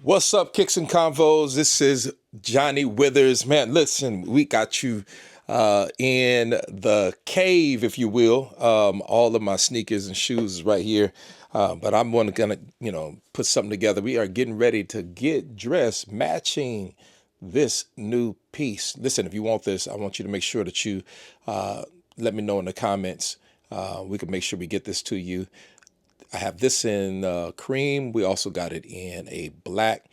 What's up, Kicks and Convos? This is Johnny Withers. Man, listen, we got you in the cave, if you will. All of my sneakers and shoes is right here. But I'm gonna, put something together. We are getting ready to get dressed, matching this new piece. Listen, if you want this, I want you to make sure that you let me know in the comments. We can make sure we get this to you. I have this in cream. We also got it in a black.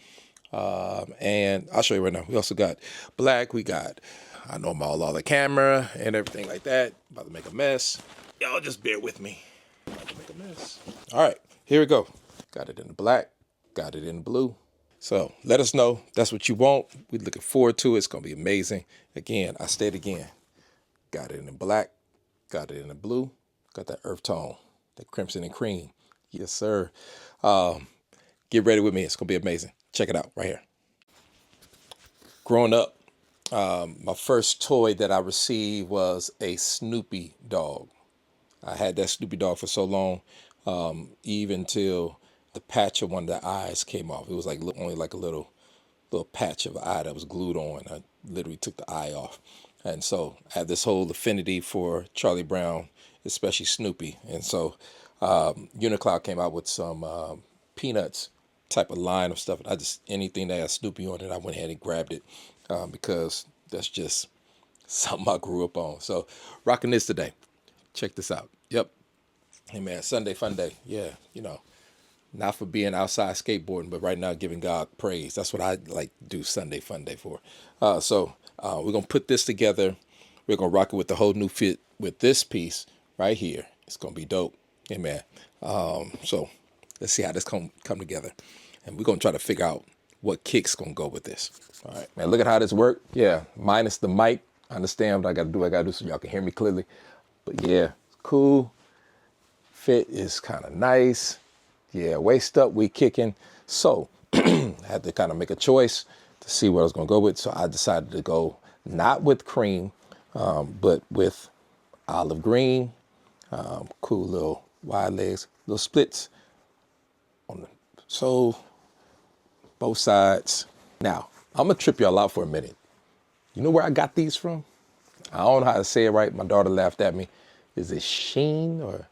And I'll show you right now. We also got black. We got, I know I'm all the camera and everything like that. About to make a mess. Y'all just bear with me. About to make a mess. All right, here we go. Got it in the black. Got it in the blue. So let us know. That's what you want. We're looking forward to it. It's going to be amazing. Again, I state again. Got it in the black. Got it in the blue. Got that earth tone. That crimson and cream. Yes, sir. Get ready with me. It's going to be amazing. Check it out right here. Growing up, my first toy that I received was a Snoopy dog. I had that Snoopy dog for so long, even till the patch of one of the eyes came off. It was like only like a little patch of an eye that was glued on. I literally took the eye off. And so I had this whole affinity for Charlie Brown, especially Snoopy. And so Unicloud came out with some Peanuts type of line of stuff. Anything that had Snoopy on it, I went ahead and grabbed it because that's just something I grew up on. So rocking this today. Check this out. Yep. Hey man, Sunday fun day. Yeah, not for being outside skateboarding, but right now giving God praise. That's what I like to do Sunday fun day for. So we're going to put this together. We're going to rock it with the whole new fit with this piece right here. It's going to be dope. Amen. So let's see how this come together. And we're going to try to figure out what kick's going to go with this. All right, man, look at how this worked. Yeah, minus the mic. I understand what I got to do so y'all can hear me clearly. But yeah, cool. Fit is kind of nice. Yeah, waist up, we kicking. So I had to kind of make a choice to see what I was going to go with. So I decided to go not with cream, but with olive green. Cool little wide legs, little splits on the sole, both sides. Now, I'm going to trip y'all out for a minute. You know where I got these from? I don't know how to say it right. My daughter laughed at me. Is it Sheen or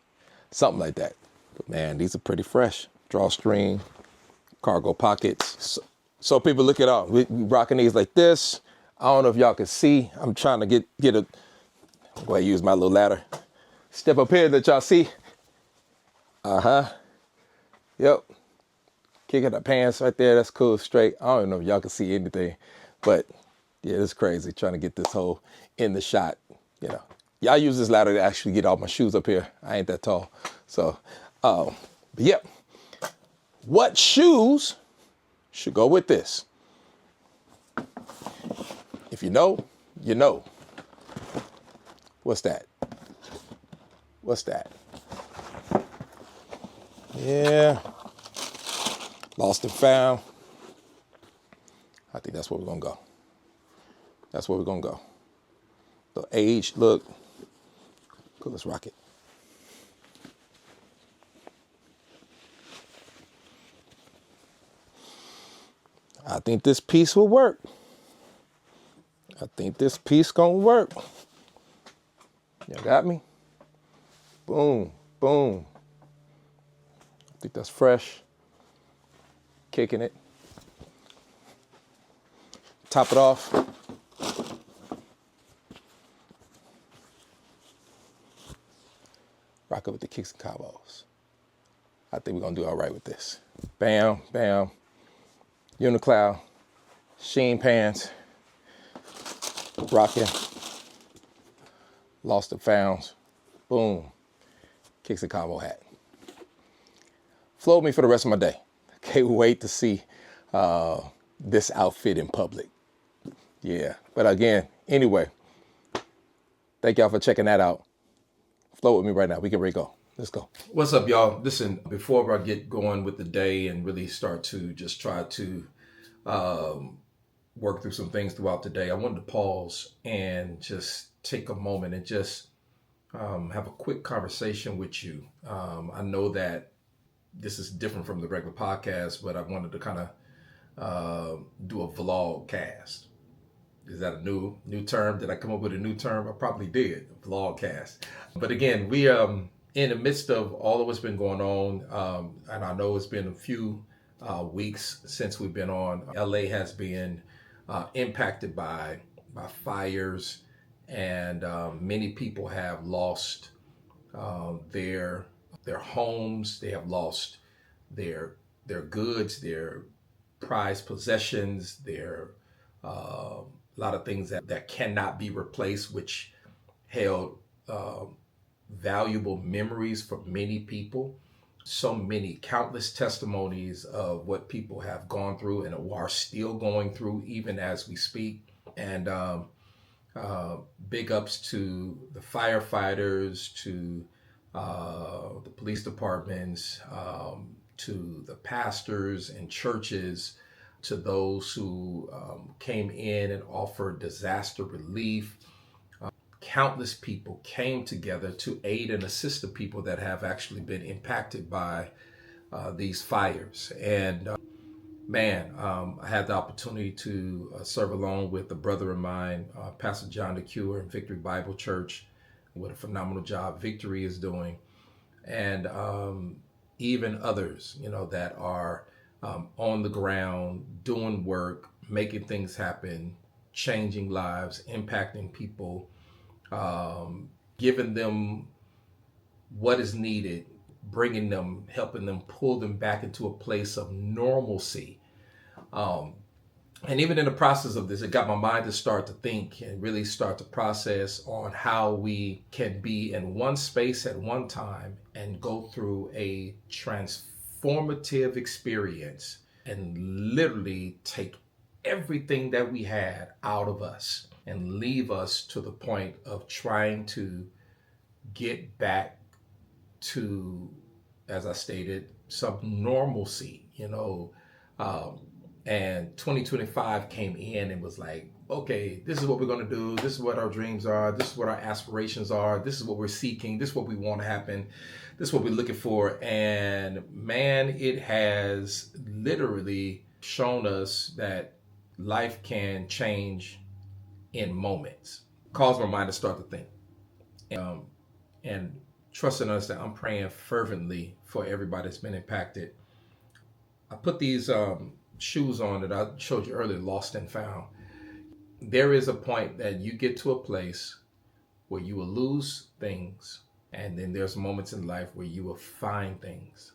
something like that? But man, these are pretty fresh. Drawstring, cargo pockets. So people look it up. We rocking these like this. I don't know if y'all can see. I'm trying to get a, go ahead and use my little ladder. Step up here that y'all see. Yep. Kicking the pants right there. That's cool, straight. I don't even know if y'all can see anything. But yeah, it's crazy trying to get this whole in the shot. Y'all use this ladder to actually get all my shoes up here. I ain't that tall. So, but yep. What shoes should go with this? If you know, you know. What's that? What's that? Yeah. Lost and found. I think that's where we're going to go. That's where we're going to go. The age, look. Cool, let's rock it. I think this piece will work. I think this piece gonna work. Y'all got me? Boom, boom. I think that's fresh. Kicking it. Top it off. Rock it with the kicks and combos. I think we're gonna do all right with this. Bam, bam. Unicloud, Sheen pants, rocking, lost and found, boom, kicks and combo hat. Flow me for the rest of my day. Can't wait to see this outfit in public. Yeah, but again, anyway, thank y'all for checking that out. Flow with me right now. We can ready to go. Let's go. What's up, y'all? Listen, before I get going with the day and really start to just try to work through some things throughout the day, I wanted to pause and just take a moment and just have a quick conversation with you. I know that this is different from the regular podcast, but I wanted to kind of do a vlog cast. Is that a new term? Did I come up with a new term? I probably did. Vlogcast. But again, we in the midst of all of what's been going on, and I know it's been a few weeks since we've been on. LA has been impacted by fires, and many people have lost their homes. They have lost their goods, their prized possessions, their a lot of things that cannot be replaced, which held valuable memories for many people. So many countless testimonies of what people have gone through and are still going through even as we speak. And big ups to the firefighters, to the police departments, to the pastors and churches, to those who came in and offered disaster relief. Countless people came together to aid and assist the people that have actually been impacted by these fires. And I had the opportunity to serve along with a brother of mine, Pastor John DeCure in Victory Bible Church. What a phenomenal job Victory is doing. And even others, that are on the ground, doing work, making things happen, changing lives, impacting people, giving them what is needed, bringing them, helping them, pull them back into a place of normalcy. And even in the process of this, it got my mind to start to think and really start to process on how we can be in one space at one time and go through a transformative experience and literally take everything that we had out of us and leave us to the point of trying to get back to, as I stated, some normalcy, and 2025 came in and was like, okay, this is what we're going to do. This is what our dreams are. This is what our aspirations are. This is what we're seeking. This is what we want to happen. This is what we're looking for. And man, it has literally shown us that life can change in moments. Caused my mind to start to think. And trusting us that I'm praying fervently for everybody that's been impacted. I put these shoes on that I showed you earlier, lost and found. There is a point that you get to a place where you will lose things, and then there's moments in life where you will find things.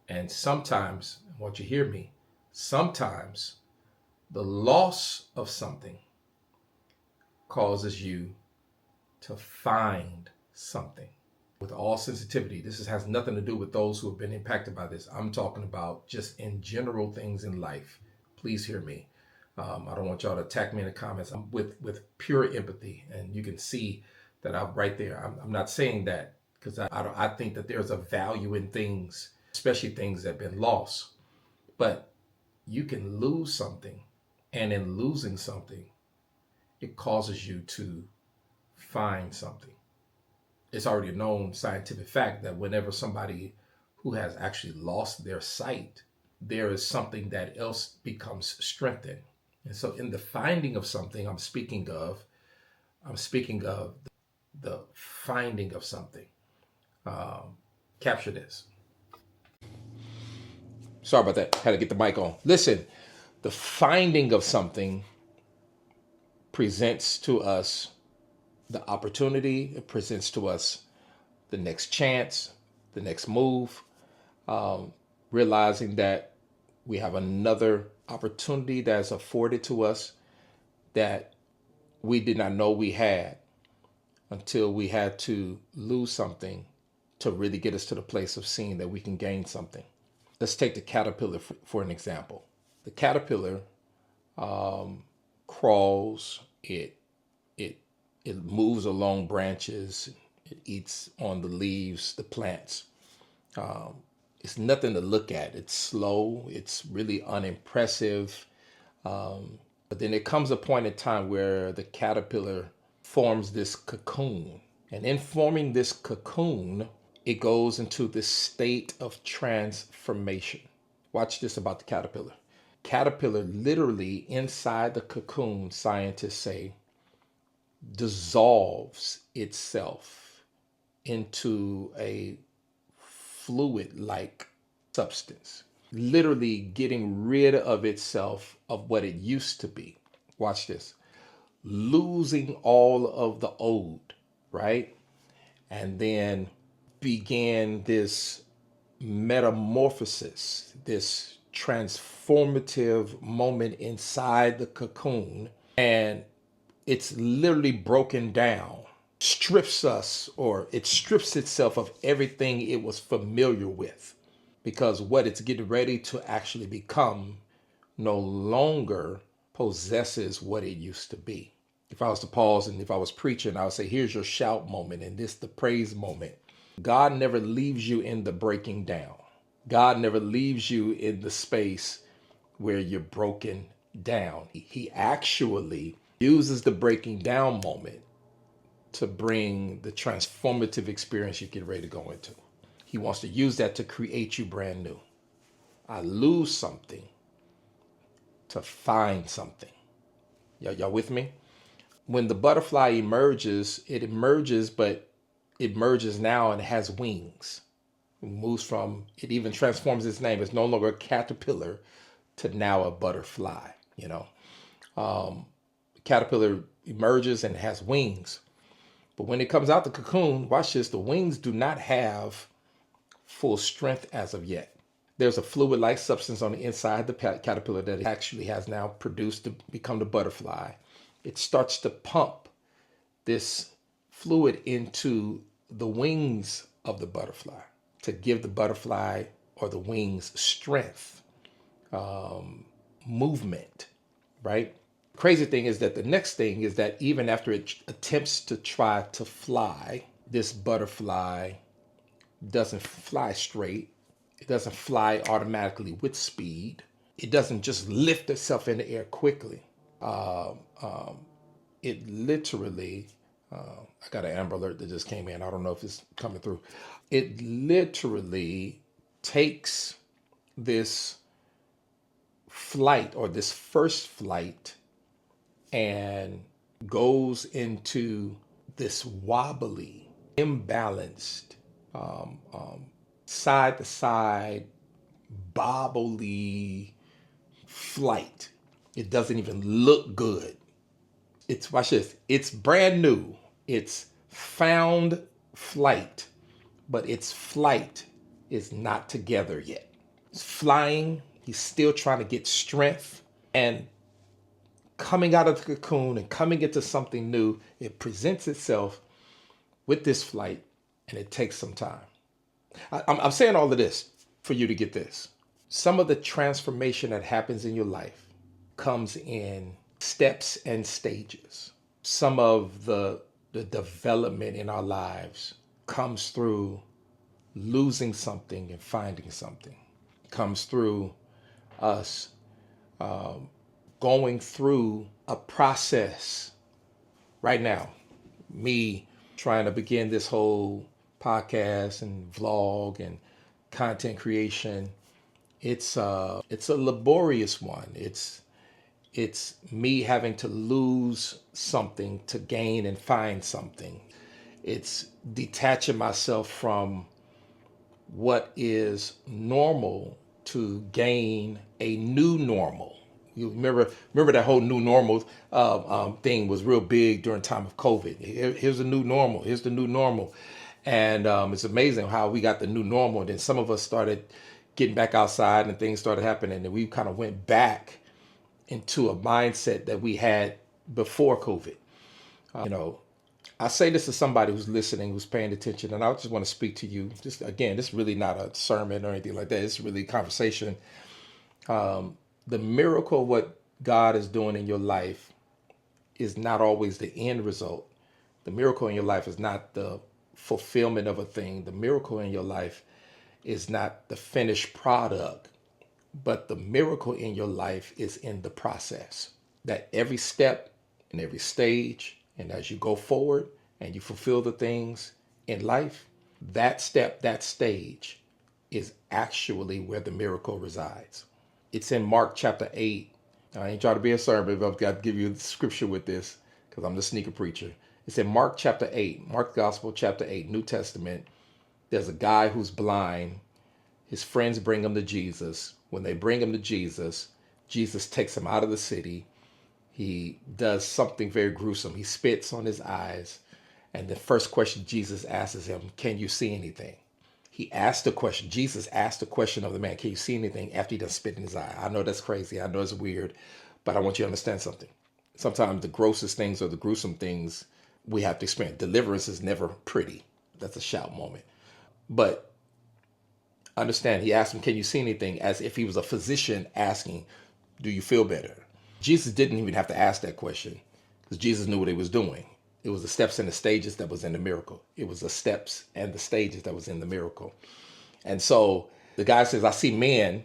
And sometimes, I want you to hear me, sometimes the loss of something causes you to find something. With all sensitivity, this has nothing to do with those who have been impacted by this. I'm talking about just in general things in life. Please hear me. I don't want y'all to attack me in the comments. I'm with pure empathy, and you can see that I'm right there. I'm not saying that because I think that there's a value in things, especially things that have been lost. But you can lose something, and in losing something, it causes you to find something. It's already a known scientific fact that whenever somebody who has actually lost their sight, there is something that else becomes strengthened. And so in the finding of something, I'm speaking of the finding of something. Capture this. Sorry about that. Had to get the mic on. Listen, the finding of something presents to us the opportunity. It presents to us the next chance, the next move, realizing that we have another opportunity that's afforded to us that we did not know we had until we had to lose something to really get us to the place of seeing that we can gain something. Let's take the caterpillar for an example. The caterpillar crawls, it moves along branches, it eats on the leaves, the plants. It's nothing to look at. It's slow, it's really unimpressive. But then there comes a point in time where the caterpillar forms this cocoon. And in forming this cocoon, it goes into this state of transformation. Watch this about the caterpillar. Caterpillar literally inside the cocoon, scientists say, dissolves itself into a fluid-like substance, literally getting rid of itself of what it used to be. Watch this. Losing all of the old, right? And then began this metamorphosis, this transformative moment inside the cocoon. And it's literally broken down, strips us, or it strips itself of everything it was familiar with, because what it's getting ready to actually become no longer possesses what it used to be. If I was to pause and if I was preaching, I would say, here's your shout moment and this the praise moment. God never leaves you in the breaking down. God never leaves you in the space where you're broken down. He actually uses the breaking down moment to bring the transformative experience you get ready to go into. He wants to use that to create you brand new. I lose something to find something. Y'all with me? When the butterfly emerges, but it emerges now and it has wings. It moves from, it even transforms its name. It's no longer a caterpillar to now a butterfly, you know. Caterpillar emerges and has wings. But when it comes out the cocoon, watch this, the wings do not have full strength as of yet. There's a fluid-like substance on the inside the caterpillar that it actually has now produced to become the butterfly. It starts to pump this fluid into the wings of the butterfly to give the butterfly or the wings strength, movement, right? Crazy thing is that the next thing is that even after it attempts to try to fly, this butterfly doesn't fly straight. It doesn't fly automatically with speed. It doesn't just lift itself in the air quickly. It literally, I got an Amber Alert that just came in. I don't know if it's coming through. It literally takes this flight or this first flight and goes into this wobbly, imbalanced, side to side, bobbly flight. It doesn't even look good. It's, watch this, it's brand new. It's found flight, but its flight is not together yet. It's flying. He's still trying to get strength, and coming out of the cocoon and coming into something new, it presents itself with this flight, and it takes some time. I'm saying all of this for you to get this. Some of the transformation that happens in your life comes in steps and stages. Some of the development in our lives comes through losing something and finding something. Comes through us going through a process. Right now, me trying to begin this whole podcast and vlog and content creation, it's a laborious one. It's me having to lose something to gain and find something. It's detaching myself from what is normal to gain a new normal. You remember that whole new normal thing was real big during time of COVID. Here's the new normal. Here's the new normal. And it's amazing how we got the new normal. And then some of us started getting back outside and things started happening. And we kind of went back into a mindset that we had before COVID. You know, I say this to somebody who's listening, who's paying attention, and I just want to speak to you. Just again, this is really not a sermon or anything like that. It's really a conversation. The miracle of what God is doing in your life is not always the end result. The miracle in your life is not the fulfillment of a thing. The miracle in your life is not the finished product, but the miracle in your life is in the process. That every step and every stage, and as you go forward and you fulfill the things in life, that step, that stage is actually where the miracle resides. It's in Mark chapter 8. I ain't trying to be a sermon, but I've got to give you the scripture with this because I'm the sneaker preacher. It's in Mark chapter 8, Mark Gospel chapter 8, New Testament. There's a guy who's blind. His friends bring him to Jesus. When they bring him to Jesus, Jesus takes him out of the city. He does something very gruesome. He spits on his eyes. And the first question Jesus asks him, can you see anything? He asked the question. Jesus asked the question of the man, can you see anything after he done spit in his eye? I know that's crazy. I know it's weird, but I want you to understand something. Sometimes the grossest things or the gruesome things we have to experience. Deliverance is never pretty. That's a shout moment. But understand, he asked him, can you see anything? As if he was a physician asking, do you feel better? Jesus didn't even have to ask that question because Jesus knew what he was doing. It was the steps and the stages that was in the miracle. It was the steps and the stages that was in the miracle. And so the guy says, I see men,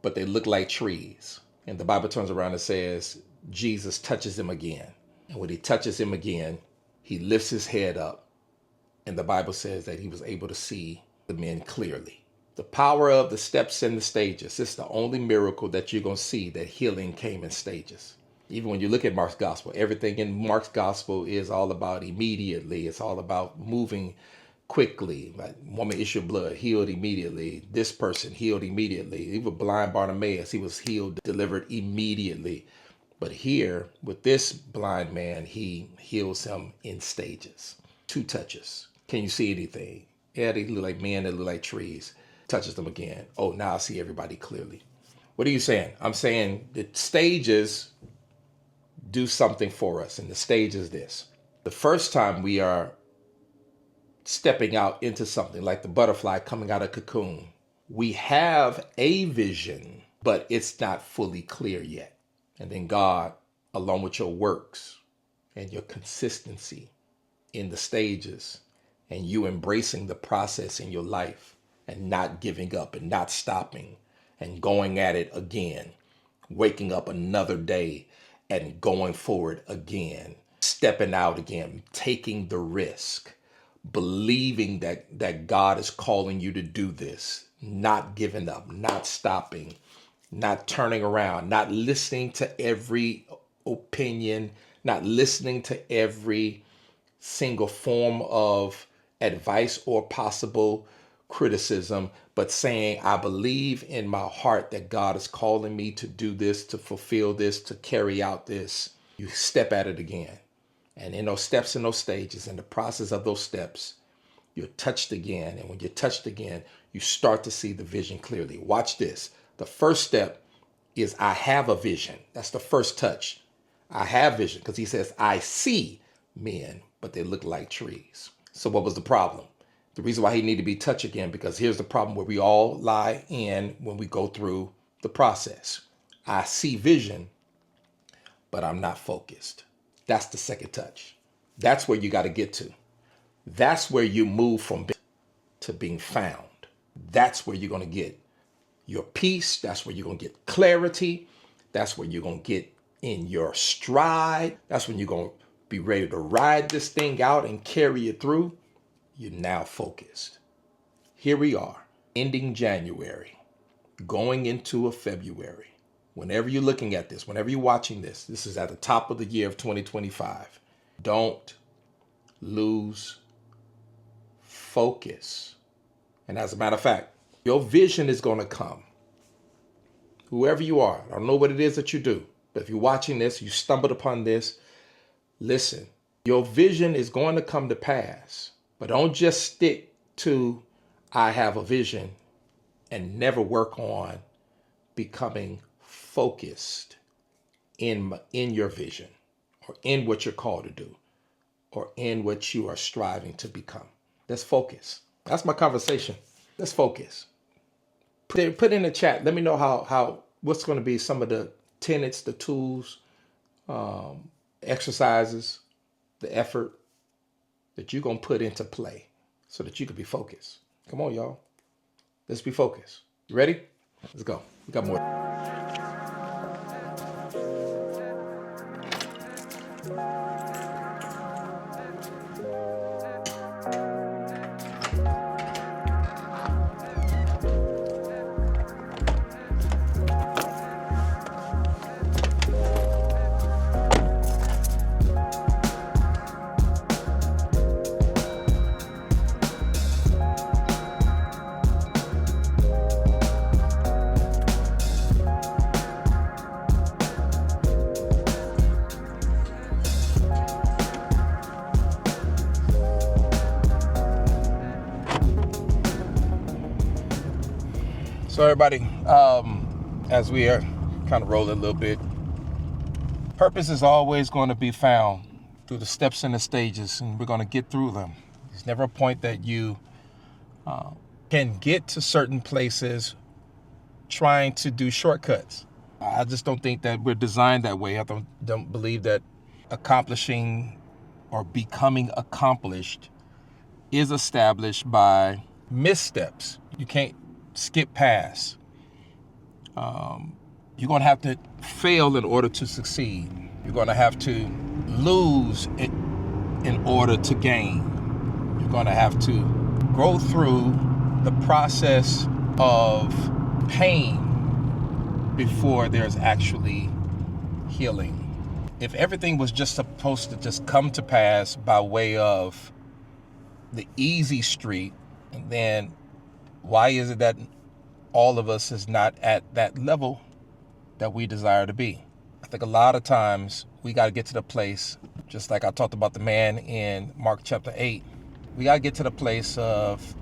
but they look like trees. And the Bible turns around and says, Jesus touches him again. And when he touches him again, he lifts his head up. And the Bible says that he was able to see the men clearly. The power of the steps and the stages. This is the only miracle that you're going to see that healing came in stages. Even when you look at Mark's gospel, everything in Mark's gospel is all about immediately. It's all about moving quickly. Like woman issue of blood, healed immediately. This person healed immediately. Even blind Bartimaeus, he was healed, delivered immediately. But here, with this blind man, he heals him in stages. 2 touches. Can you see anything? Yeah, they look like men that look like trees. Touches them again. Oh, now I see everybody clearly. What are you saying? I'm saying the stages do something for us. And the stage is this. The first time we are stepping out into something like the butterfly coming out of cocoon, we have a vision, but it's not fully clear yet. And then God, along with your works and your consistency in the stages and you embracing the process in your life and not giving up and not stopping and going at it again, waking up another day and going forward again, stepping out again, taking the risk, believing that God is calling you to do this, not giving up, not stopping, not turning around, not listening to every opinion, not listening to every single form of advice or possible criticism, but saying, I believe in my heart that God is calling me to do this, to fulfill this, to carry out this. You step at it again. And in those steps and those stages, in the process of those steps, you're touched again. And when you're touched again, you start to see the vision clearly. Watch this. The first step is I have a vision. That's the first touch. I have vision because he says, I see men, but they look like trees. So what was the problem? The reason why he needed to be touched again, because here's the problem where we all lie in when we go through the process. I see vision, but I'm not focused. That's the second touch. That's where you got to get to. That's where you move from to being found. That's where you're going to get your peace. That's where you're going to get clarity. That's where you're going to get in your stride. That's when you're going to be ready to ride this thing out and carry it through. You're now focused. Here we are, ending January, going into a February. Whenever you're looking at this, whenever you're watching this, this is at the top of the year of 2025. Don't lose focus. And as a matter of fact, your vision is going to come. Whoever you are, I don't know what it is that you do, but if you're watching this, you stumbled upon this, listen, your vision is going to come to pass. But don't just stick to, I have a vision, and never work on becoming focused in your vision or in what you're called to do or in what you are striving to become. Let's focus. That's my conversation. Let's focus. Put in the chat. Let me know how what's going to be some of the tenets, the tools, exercises, the effort that you're going to put into play so that you can be focused. Come on, y'all. Let's be focused. You ready? Let's go. We got more. So everybody, as we are kind of rolling a little bit, purpose is always going to be found through the steps and the stages, and we're going to get through them. There's never a point that you can get to certain places trying to do shortcuts. I just don't think that we're designed that way. I don't believe that accomplishing or becoming accomplished is established by missteps. You can't skip past. You're going to have to fail in order to succeed. You're going to have to lose in order to gain. You're going to have to go through the process of pain before there's actually healing. If everything was just supposed to just come to pass by way of the easy street, then why is it that all of us is not at that level that we desire to be? I think a lot of times we got to get to the place, just like I talked about the man in Mark chapter 8, we got to get to the place of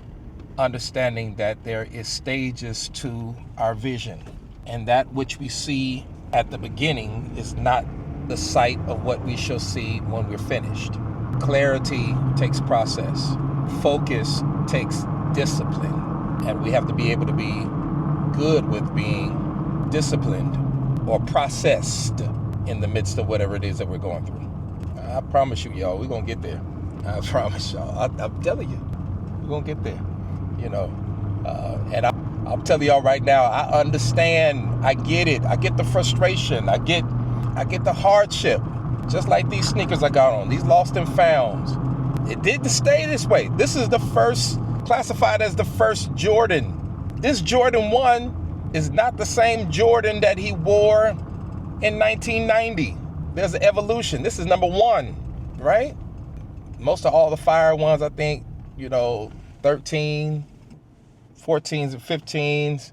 understanding that there is stages to our vision, and that which we see at the beginning is not the sight of what we shall see when we're finished. Clarity takes process. Focus takes discipline. And we have to be able to be good with being disciplined or processed in the midst of whatever it is that we're going through. I promise you, y'all, we're going to get there. I promise y'all. I'm telling you, we're going to get there. And I'll tell y'all right now, I understand. I get it. I get the frustration. I get the hardship. Just like these sneakers I got on, these lost and founds. It didn't stay this way. This is the first, classified as the first Jordan. This Jordan 1 is not the same Jordan that he wore in 1990. There's an evolution. This is number 1, right? Most of all the fire ones, I think, 13, 14s and 15s.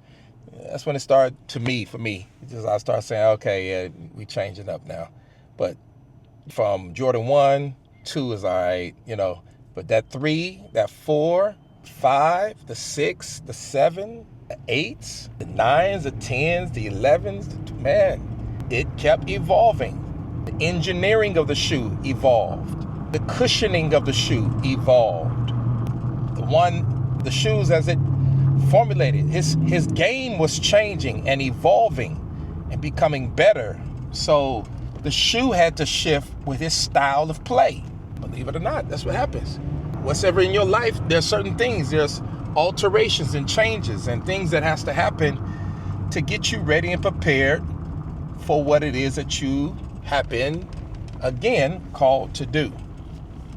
That's when it started for me. I started saying, okay, yeah, we changing up now. But from Jordan 1, 2 is all right, But that 3, that 4, 5, the 6, the 7, the 8s, the 9s, the 10s, the 11s, man, it kept evolving. The engineering of the shoe evolved. The cushioning of the shoe evolved. The shoes as it formulated, his game was changing and evolving and becoming better. So the shoe had to shift with his style of play. Believe it or not, that's what happens. Whatever in your life, there's certain things, there's alterations and changes and things that has to happen to get you ready and prepared for what it is that you have been, again, called to do.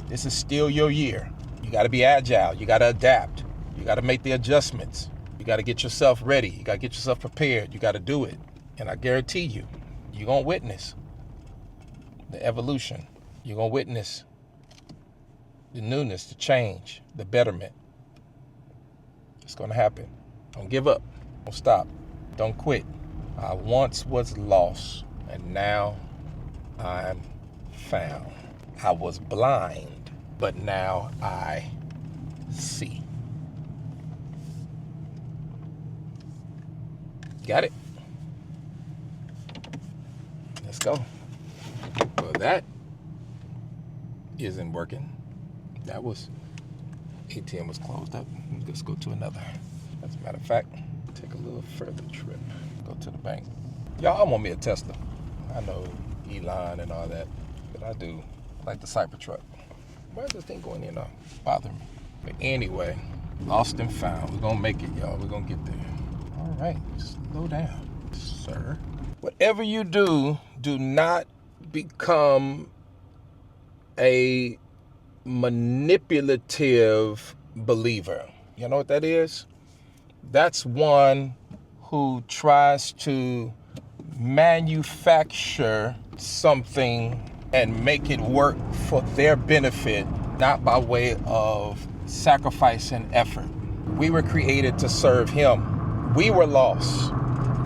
This is still your year. You got to be agile. You got to adapt. You got to make the adjustments. You got to get yourself ready. You got to get yourself prepared. You got to do it. And I guarantee you, you're going to witness the evolution. You're going to witness the newness, the change, the betterment. It's going to happen. Don't give up. Don't stop. Don't quit. I once was lost, and now I'm found. I was blind, but now I see. Got it? Let's go. Well, that isn't working. That was, ATM was closed up. Let's go to another. As a matter of fact, take a little further trip. Go to the bank. Y'all want me a Tesla. I know Elon and all that, but I do like the Cybertruck. Why is this thing going in and bothering me? But anyway, lost and found. We're going to make it, y'all. We're going to get there. All right, slow down, sir. Whatever you do, do not become a manipulative believer. You know what that is? That's one who tries to manufacture something and make it work for their benefit, not by way of sacrifice and effort. We were created to serve him. We were lost.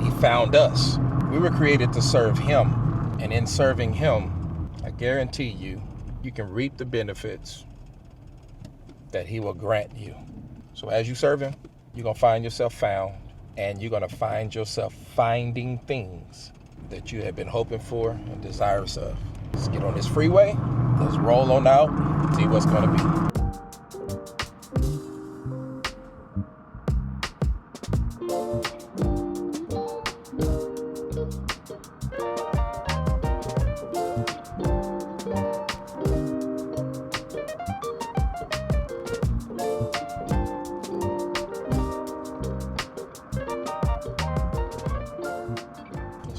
He found us. We were created to serve him. And in serving him, I guarantee you, you can reap the benefits that he will grant you. So as you serve him, you're going to find yourself found and you're going to find yourself finding things that you have been hoping for and desirous of. Let's get on this freeway. Let's roll on out, see what's going to be.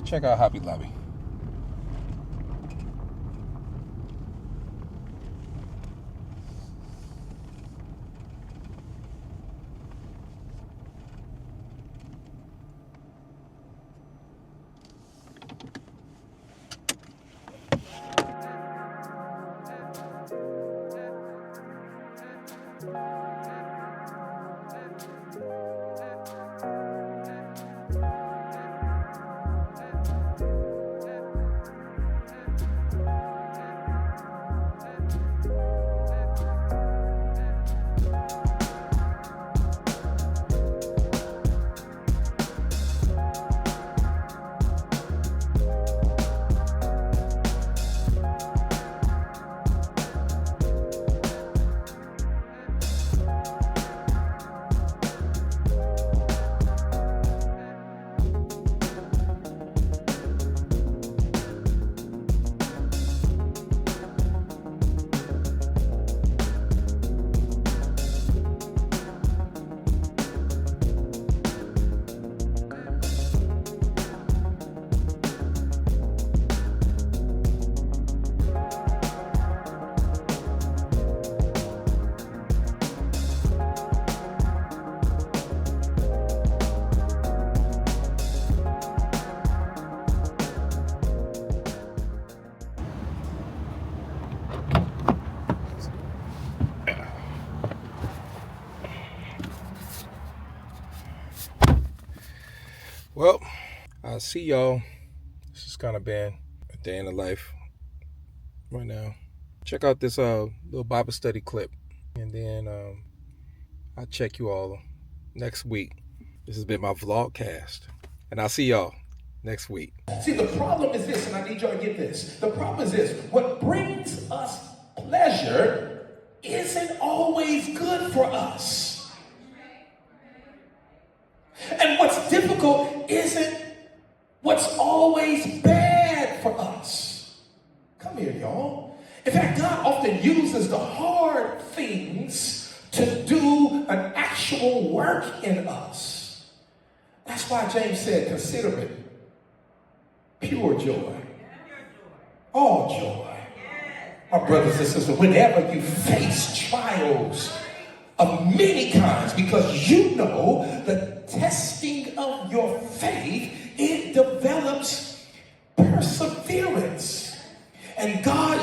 Check out Hobby Lobby. Well, I'll see y'all. This has kind of been a day in the life right now. Check out this little Bible study clip, and then I'll check you all next week. This has been my vlogcast, and I'll see y'all next week. See, the problem is this, and I need y'all to get this. The problem is this: what brings us pleasure isn't always good for us. And what's difficult isn't what's always bad for us. Come here, y'all. In fact, God often uses the hard things to do an actual work in us. That's why James said, consider it pure joy. All joy. My brothers and sisters, whenever you face trials of many kinds, because you know the testing of your faith, it develops perseverance. And God